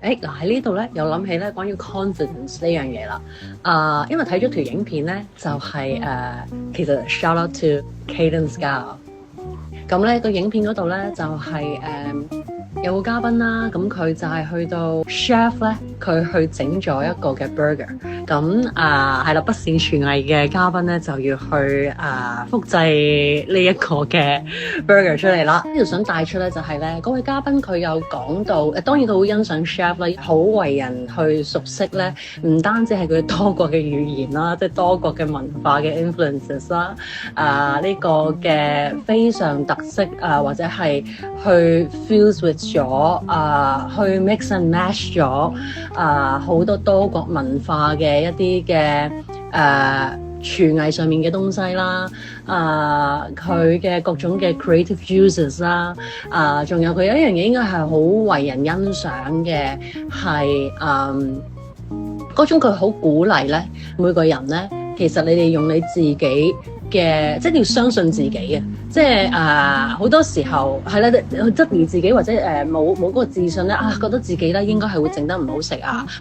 嗱喺呢度咧，又諗起咧關於 confidence 呢樣嘢啦。因為睇咗條影片咧，就係、其實 shout out to Cadence Gal。咁咧個影片嗰度咧就係、有個嘉賓啦，咁佢就係去到 chef 咧，佢去整咗一個嘅 burger。咁係啦，不善廚藝嘅嘉賓咧就要去複製呢一個嘅 burger 出嚟啦。呢度想帶出咧就係咧，嗰位嘉賓佢有講到，當然佢好欣賞 chef 啦，好為人去熟悉咧，唔單止係佢多國嘅語言啦，即係多國嘅文化嘅 influences 啦，呢個嘅非常特色或者係去 fuse with 咗去 mix and match 咗好多國文化嘅一啲嘅廚藝上面嘅東西啦，佢嘅各種嘅 creative juices 啦，仲有佢有一樣嘢應該係好為人欣賞嘅，係嗰種佢好鼓勵咧每個人咧，其實你哋用你自己嘅，即係你要相信自己嘅，即係好多時候係啦，去質疑自己或者冇嗰個自信咧，覺得自己咧應該係會整得唔好食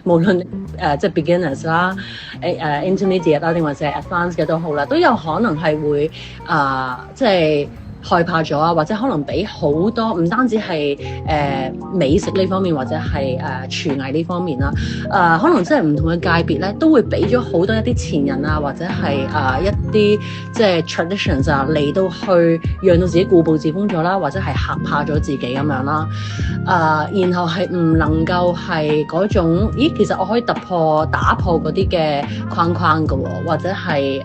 無論即係 beginners 啦，intermediate 啦，定或者係 advanced 嘅都好啦，都有可能係會即係害怕咗或者可能俾好多唔單止係美食呢方面，或者係廚藝呢方面啦，可能即係唔同嘅界別咧，都會俾咗好多一啲前人或者係一啲即係 traditions 嚟到去讓到自己固步自封咗啦，或者係嚇怕咗自己咁樣啦，然後係唔能夠係嗰種，其實我可以打破嗰啲嘅框框㗎喎，或者係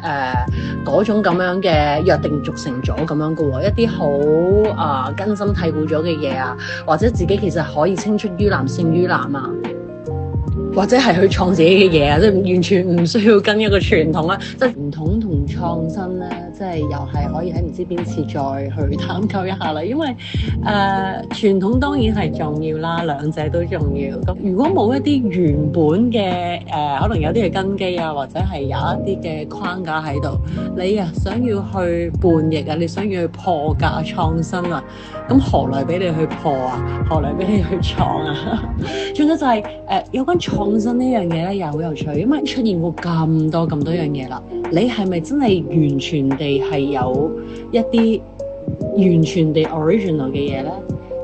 嗰種咁樣嘅約定俗成咗咁樣㗎喎，一啲好根深蒂固咗嘅嘢或者自己其實可以青出於藍勝於藍或者係去創自己嘅嘢即係完全唔需要跟一個傳統即係傳統同創新咧，即係又係可以喺唔知邊次再去探究一下啦。因為傳統當然係重要啦，兩者都重要。咁如果冇一啲原本嘅可能有啲嘅根基或者係有一啲嘅框架喺度，你想要去叛逆你想要去破格創新咁何來俾你去破何來俾你去創仲有就係有關創新呢樣嘢咧，又好有趣，因為出現過咁多樣嘢啦。你係咪真係完全地係有一啲完全地 original 嘅嘢咧？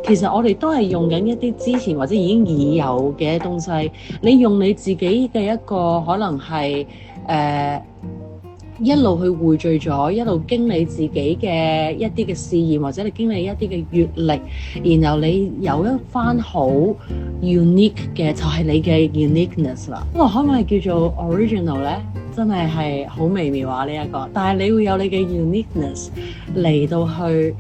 其實我哋都係用緊一啲之前或者已有嘅東西，你用你自己嘅一個可能係一路去匯聚咗，一路經歷自己嘅一啲嘅試驗，或者你經歷一啲嘅閲歷，然後你有一番好 unique 嘅，就係你嘅 uniqueness 啦。呢個可唔可以叫做 original 咧？真係好微妙呢一個。但係你會有你嘅 uniqueness 嚟到去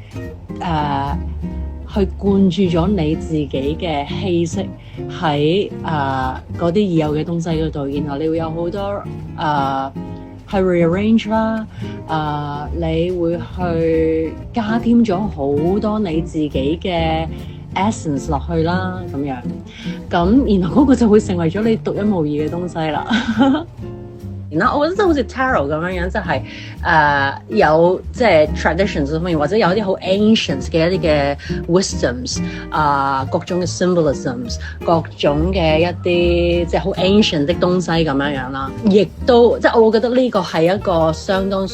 灌注咗你自己嘅氣息喺嗰啲已有嘅東西嗰度，然後你會有好多去 rearrange 啦，你會去加添咗好多你自己嘅 essence 落去啦，咁樣，咁然後嗰個就會成為咗你獨一無二嘅東西啦。然後我覺得真係好似 tarot 咁樣，即係有即係 traditions 方面，或者有一啲好 ancient 嘅一啲嘅 wisdoms，各種嘅 symbolisms， 各種嘅一啲即係好 ancient 的東西咁樣啦。亦都即係我覺得呢個係一個相當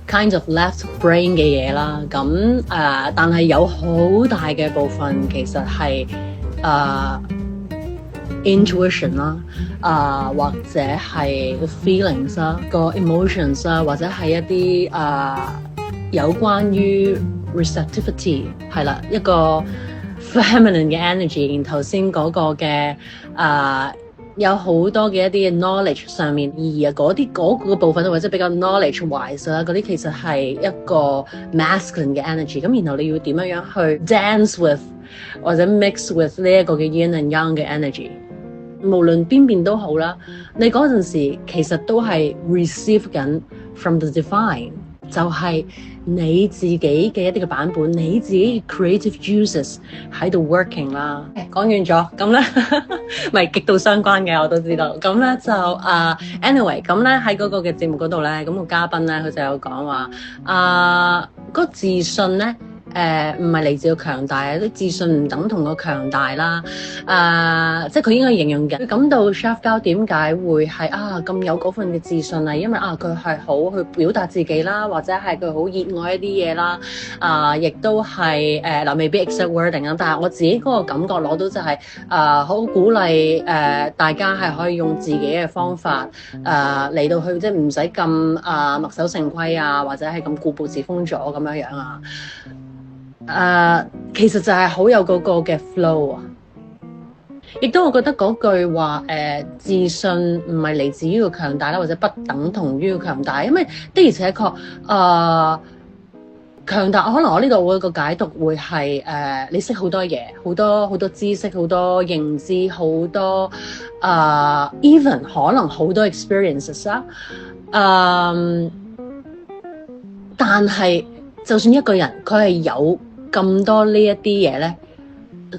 kind of left brain 嘅嘢啦。咁但係有好大嘅部分其實係intuition 啦，或者係 feelings 啦，個 emotions 啦，或者係一啲有關於 receptivity 係啦，一個 feminine 嘅 energy。然頭先嗰個嘅有好多嘅一啲 knowledge 上面意義嗰個部分，或者比較 knowledge wise 啦，嗰啲其實係一個 masculine 嘅 energy。咁然後你要點樣去 dance with 或者 mix with 呢一個嘅 yin and yang 嘅 energy。無論邊邊都好啦，你嗰陣時其實都係 receive 緊 from the divine， 就係你自己嘅一啲嘅版本，你自己嘅 creative juices 喺度 working 啦。講完咗，咁咧咪極度相關嘅我都知道。咁咧就anyway， 咁咧喺嗰個嘅節目嗰度咧，咁個嘉賓咧佢就有講話個自信咧唔係嚟自個強大，啲自信唔等同個強大啦。即係佢應該形容嘅，佢感到 Chef Gao 點解會係咁有嗰份嘅自信啊？因為佢係好去表達自己啦，或者係佢好熱愛一啲嘢啦。亦都係未必 exact wording 啊，但係我自己嗰個感覺攞到就係好鼓勵大家係可以用自己嘅方法嚟到去，即係唔使咁墨守成規啊，或者係咁固步自封咗咁樣啊。其實就係好有嗰個嘅 flow 啊。亦都我覺得嗰句話自信唔係嚟自於個強大啦，或者不等同於個強大，因為的而且確強大，可能我呢度會個解讀會係你識好多嘢，好多知識，好多認知，好多even 可能好多 experiences 啦。但係就算一個人佢係有咁多呢一啲嘢咧，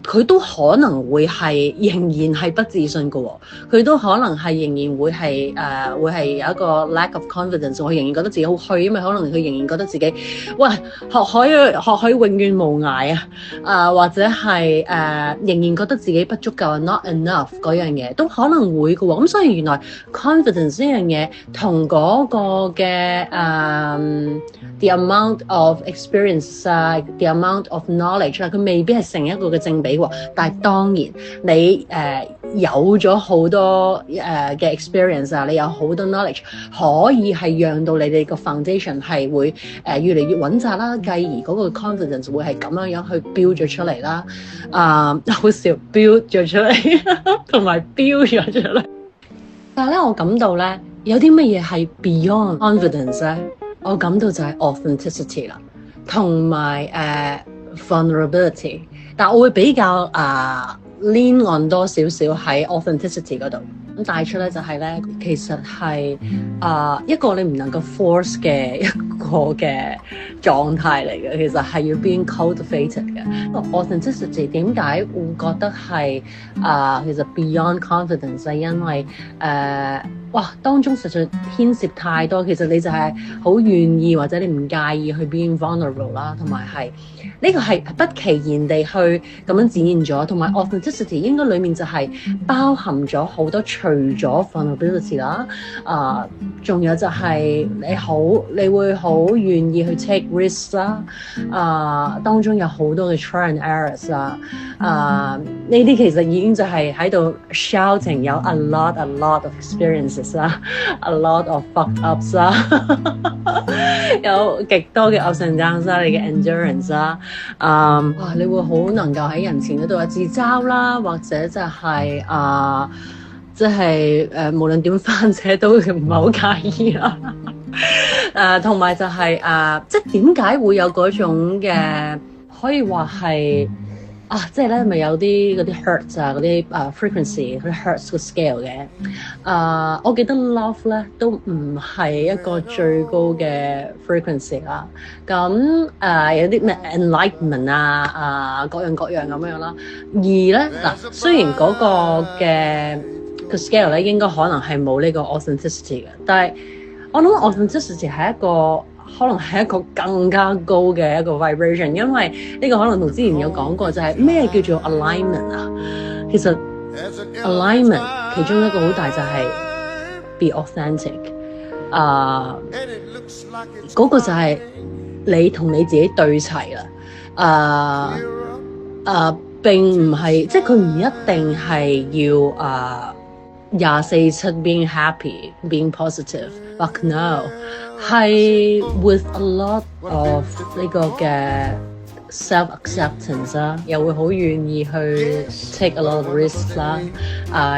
佢都可能會係仍然係不自信嘅喎，佢都可能係仍然會係有一個 lack of confidence， 我仍然覺得自己好虛，因為可能佢仍然覺得自己喂學海永遠無涯或者係仍然覺得自己不足夠 not enough 嗰樣嘢都可能會嘅喎。咁所以原來 confidence 呢樣嘢同嗰個嘅the amount of experience the amount of knowledge 佢未必係成一個嘅正比喎。但係當然你有咗好多嘅 experience 你有好多 knowledge 可以係讓到你哋個 foundation 係會越嚟越穩紮啦，繼而嗰個 confidence 會係咁樣去 build 咗出嚟啦。好笑 build 咗出嚟同埋 build 咗出嚟。但係咧，我感到咧有啲乜嘢係 beyond confidence 咧？我感到就係 authenticity 啦，同埋vulnerability。但我會比較lean on 多少少喺 authenticity 嗰度。咁帶出咧就係咧，其實係一個你唔能夠 force 嘅一個嘅狀態嚟嘅，其實係要 being cultivated 嘅。authenticity 點解會覺得係其實 beyond confidence 係因為當中實在牽涉太多，其實你就係好願意或者你唔介意去 being vulnerable 啦，同埋係呢個係不其然地去咁樣展現咗，同埋 authenticity 應該裡面就係包含咗好多除咗 vulnerability 啦，仲有就係你會好願意去 take risks 啦，當中有好多嘅 try and errors 啦，呢啲其實已經就係喺度 shouting 有 a lot of experiences 啦，a lot of fucked ups 啦，有極多嘅 ups and downs 啦，你嘅 endurance 啦，你會好能夠喺人前嗰度有自嘲啦，或者就係即係無論點翻車都唔係好介意啦。同埋就係即係點解會有嗰種嘅可以話係即係咧咪有啲嗰啲 hertz 嗰啲frequency 嗰啲 hertz 個 scale 嘅。我記得 love 咧都唔係一個最高嘅 frequency 啦。咁有啲咩 enlightenment 各樣咁樣啦。而咧雖然嗰個嘅個 scale 咧應該可能係冇呢個 authenticity 嘅，但係我諗 authenticity 係可能係一個更加高嘅一個 vibration， 因為呢個可能同之前有講過就係咩叫做 alignment 啊。其實 alignment 其中一個好大就係 be authentic， 嗰個就係你同你自己對齊啦。並唔係即係佢唔一定係要24/7 being happy being positive but no 係 with a lot of 呢個嘅 self acceptance 啦，又會好願意去 take a lot of risks 啦，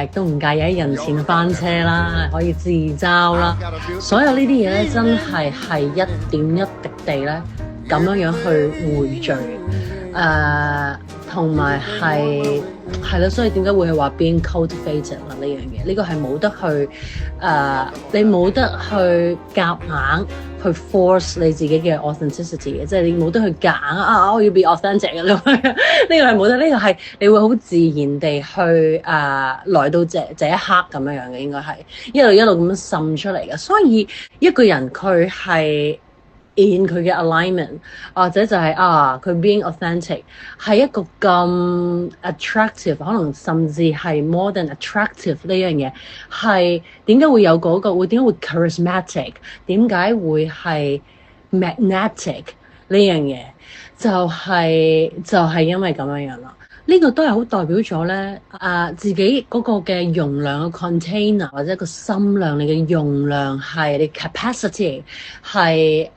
亦都唔介意喺人前翻車啦，可以自嘲啦，所有呢啲嘢咧真係一點一滴地咧咁樣去匯聚，同埋係咯，所以點解會係話 being cultivated 啦呢樣嘢？呢個係冇得去你冇得去夾硬去 force 你自己嘅 authenticity 嘅，即係你冇得去夾硬我要 be authentic 嘅咁樣。呢個係冇得，呢個係你會好自然地去來到這一刻咁樣樣嘅，應該係一路咁樣滲出嚟嘅。所以一個人佢係 in 佢嘅 alignment，或者就係佢 being authentic 係一個咁 attractive，可能甚至係 more than attractive 呢樣嘢，係點解會有嗰個？點解會 charismatic？點解會係 magnetic 呢樣嘢？就係因為咁樣啦。呢個都係好代表咗咧，自己嗰個嘅容量嘅 container 或者個心量，你嘅容量係你 capacity 係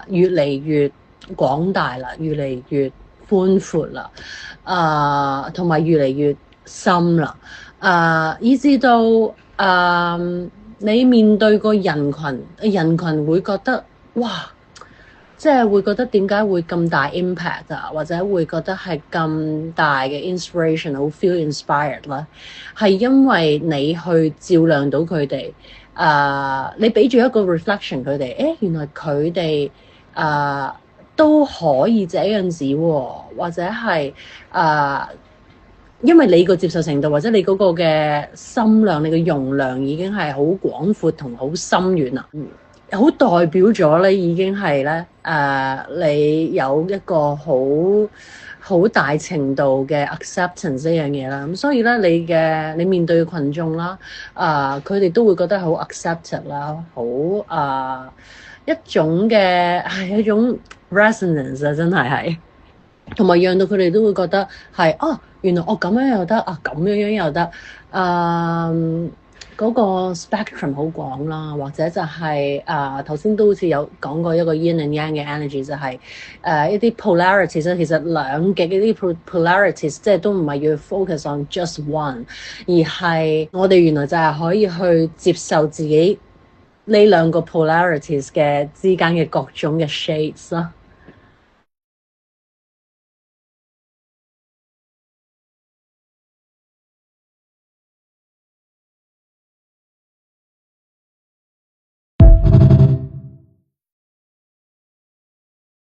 越嚟越廣大啦，越嚟越寬闊啦，同埋越嚟越深啦，以至到你面對個人群會覺得哇！即係會覺得點解會咁大 impact 啊，或者會覺得係咁大嘅 inspiration， 好 feel inspired 啦，係因為你去照亮到佢哋，你俾住一個 reflection 佢哋，原來佢哋都可以這樣子喎，或者係因為你個接受程度或者你嗰個嘅心量，你嘅容量已經係好廣闊同好深遠啦。好代表咗咧，已經係咧，你有一個好大程度嘅 acceptance 呢樣嘢啦。咁所以咧，你面對嘅群眾啦，佢哋都會覺得好 accepted 啦，好一種嘅係一種 resonance 啊，真係同埋讓到佢哋都會覺得係原來咁樣又得咁樣又得嗰個 spectrum 好廣啦，或者就係頭先都好似有講過一個 yin and yang 嘅 energy， 就係一啲 polarities 其實兩極一啲 polarities 即係都唔係要 focus on just one， 而係我哋原來就係可以去接受自己呢兩個 polarities 嘅之間嘅各種嘅 shades 啦。